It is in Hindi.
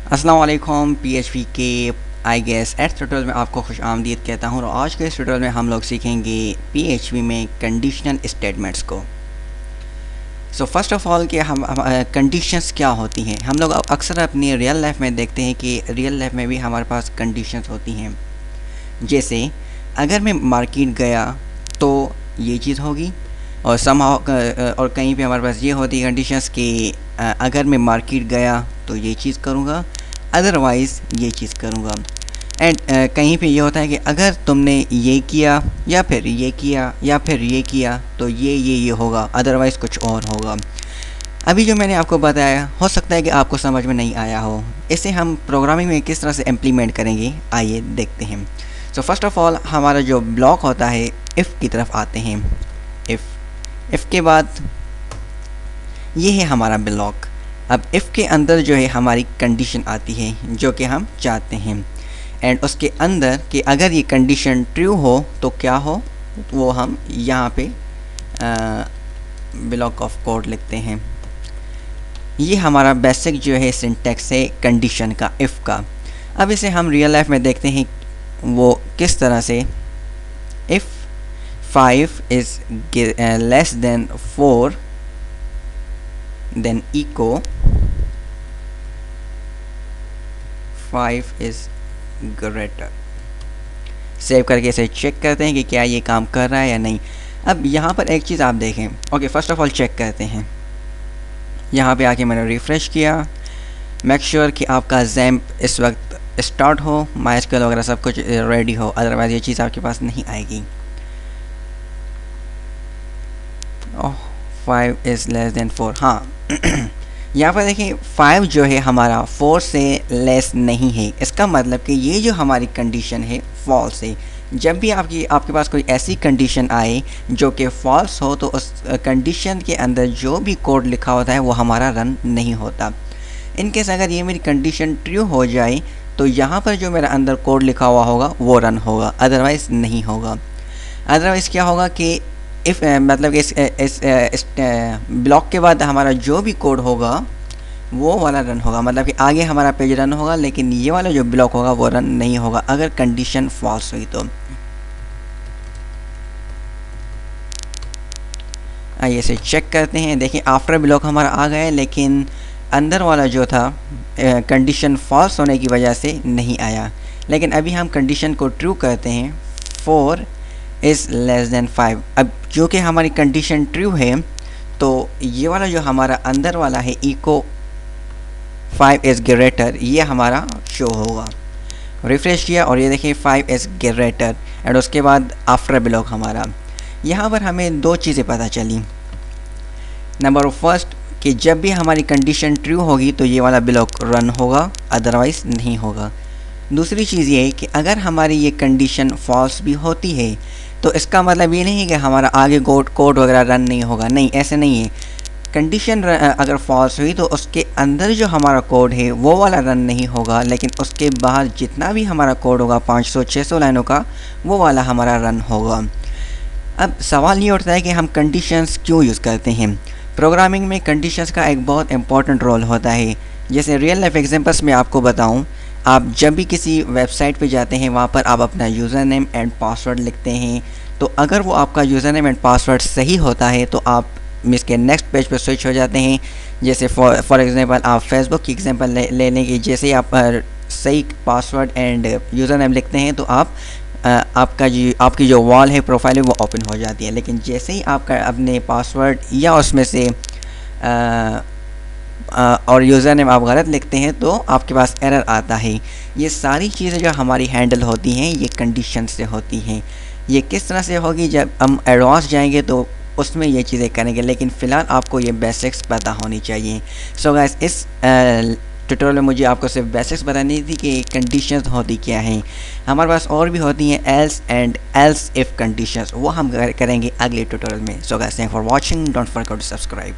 अस्सलाम वालेकुम पीएचपी के आई गेस एट ट्यूटोरियल में आपको खुश आमदीद कहता हूँ। और आज के इस ट्यूटोरियल में हम लोग सीखेंगे पीएचपी में कंडीशनल स्टेटमेंट्स को। सो फर्स्ट ऑफ ऑल कि हम कंडीशंस क्या होती हैं। हम लोग अक्सर अपनी रियल लाइफ में देखते हैं कि रियल लाइफ में भी हमारे पास कंडीशंस होती हैं। जैसे अगर मैं मार्केट गया तो ये चीज़ होगी, और और कहीं पे हमारे पास ये होती है कंडीशंस कि अगर मैं मार्केट गया तो ये चीज़ करूँगा, अदरवाइज़ ये चीज़ करूँगा। एंड कहीं पे ये होता है कि अगर तुमने ये किया या फिर ये किया या फिर ये किया तो ये होगा, अदरवाइज़ कुछ और होगा। अभी जो मैंने आपको बताया हो सकता है कि आपको समझ में नहीं आया हो। इसे हम प्रोग्रामिंग में किस तरह से इम्प्लीमेंट करेंगे, आइए देखते हैं। सो फर्स्ट ऑफ ऑल हमारा जो ब्लॉक होता है इफ़ की तरफ आते हैं। इफ़ के बाद ये है हमारा ब्लॉक। अब इफ़ के अंदर जो है हमारी कंडीशन आती है जो कि हम चाहते हैं, एंड उसके अंदर कि अगर ये कंडीशन ट्रू हो तो क्या हो, वो हम यहाँ पे ब्लॉक ऑफ कोड लिखते हैं। ये हमारा बेसिक जो है सिंटैक्स है कंडीशन का, इफ़ का। अब इसे हम रियल लाइफ में देखते हैं वो किस तरह से। If 5 is less than 4 then echo 5 is greater। Save करके इसे चेक करते हैं कि क्या ये काम कर रहा है या नहीं। अब यहाँ पर एक चीज़ आप देखें। Okay, first of all check करते हैं। यहाँ पे आके मैंने रिफ़्रेश किया। मेक श्योर कि आपका जैम्प इस वक्त स्टार्ट हो, माइस्कल वगैरह सब कुछ रेडी हो, अदरवाइज़ ये चीज़ आपके पास नहीं आएगी। 5 is less than 4। हाँ यहाँ पर देखिए 5 जो है हमारा 4 से लेस नहीं है। इसका मतलब कि ये जो हमारी कंडीशन है फॉल्स है। जब भी आपके पास कोई ऐसी कंडीशन आए जो कि फॉल्स हो तो उस कंडीशन के अंदर जो भी कोड लिखा होता है वो हमारा रन नहीं होता। इनकेस अगर ये मेरी कंडीशन ट्रू हो जाए तो यहाँ पर जो मेरा अंदर कोड लिखा हुआ होगा वो रन होगा, अदरवाइज़ नहीं होगा। अदरवाइज़ क्या होगा कि इफ़ मतलब कि इस ब्लॉक के बाद हमारा जो भी कोड होगा वो वाला रन होगा, मतलब कि आगे हमारा पेज रन होगा लेकिन ये वाला जो ब्लॉक होगा वो रन नहीं होगा अगर कंडीशन फॉल्स हुई तो। आइए इसे चेक करते हैं। देखिए आफ्टर ब्लॉक हमारा आ गया है लेकिन अंदर वाला जो था कंडीशन फॉल्स होने की वजह से नहीं आया। लेकिन अभी हम कंडीशन को ट्रू करते हैं, 4 इज़ लेस देन 5। अब जो कि हमारी कंडीशन ट्रू है तो ये वाला जो हमारा अंदर वाला है इको 5 इज़ ग्रेटर, ये हमारा शो होगा। रिफ़्रेश किया और ये देखिए 5 इज़ ग्रेटर, एंड उसके बाद आफ्टर ब्लॉक हमारा। यहाँ पर हमें दो चीज़ें पता चली। नंबर फर्स्ट कि जब भी हमारी कंडीशन ट्रू होगी तो ये वाला ब्लॉक रन होगा, अदरवाइज़ नहीं होगा। दूसरी चीज़ ये है कि अगर हमारी ये कंडीशन फॉल्स भी होती है तो इसका मतलब ये नहीं है कि हमारा आगे कोड वगैरह रन नहीं होगा। नहीं, ऐसे नहीं है। कंडीशन अगर फॉल्स हुई तो उसके अंदर जो हमारा कोड है वो वाला रन नहीं होगा, लेकिन उसके बाहर जितना भी हमारा कोड होगा 500-600 लाइनों का, वो वाला हमारा रन होगा। अब सवाल ये उठता है कि हम कंडीशंस क्यों यूज़ करते हैं। प्रोग्रामिंग में कंडीशंस का एक बहुत इंपॉर्टेंट रोल होता है। जैसे रियल लाइफ एग्जांपल्स में आपको बताऊं, आप जब भी किसी वेबसाइट पे जाते हैं वहाँ पर आप अपना यूज़र नेम एंड पासवर्ड लिखते हैं, तो अगर वो आपका यूज़र नेम एंड पासवर्ड सही होता है तो आप मिस के नेक्स्ट पेज पर स्विच हो जाते हैं। जैसे फॉर एग्जांपल आप फेसबुक की एग्जांपल ले लें कि जैसे ही आप सही पासवर्ड एंड यूज़र नेम लिखते हैं तो आपकी जो वॉल है, प्रोफाइल है, वो ओपन हो जाती है। लेकिन जैसे ही आपका अपने पासवर्ड या उसमें से और यूज़र नेम आप गलत लिखते हैं तो आपके पास एरर आता है। ये सारी चीज़ें जो हमारी हैंडल होती हैं ये कंडीशन से होती हैं। ये किस तरह से होगी, जब हम एडवांस जाएंगे तो उसमें ये चीज़ें करेंगे, लेकिन फ़िलहाल आपको ये बेसिक्स पता होनी चाहिए। सो गाइस, इस ट्यूटोरियल में मुझे आपको सिर्फ बेसिक्स बतानी थी कि कंडीशंस होती क्या हैं। हमारे पास और भी होती हैं else and else if conditions, वो हम करेंगे अगले ट्यूटोरियल में। So guys, thank for watching, don't forget to subscribe.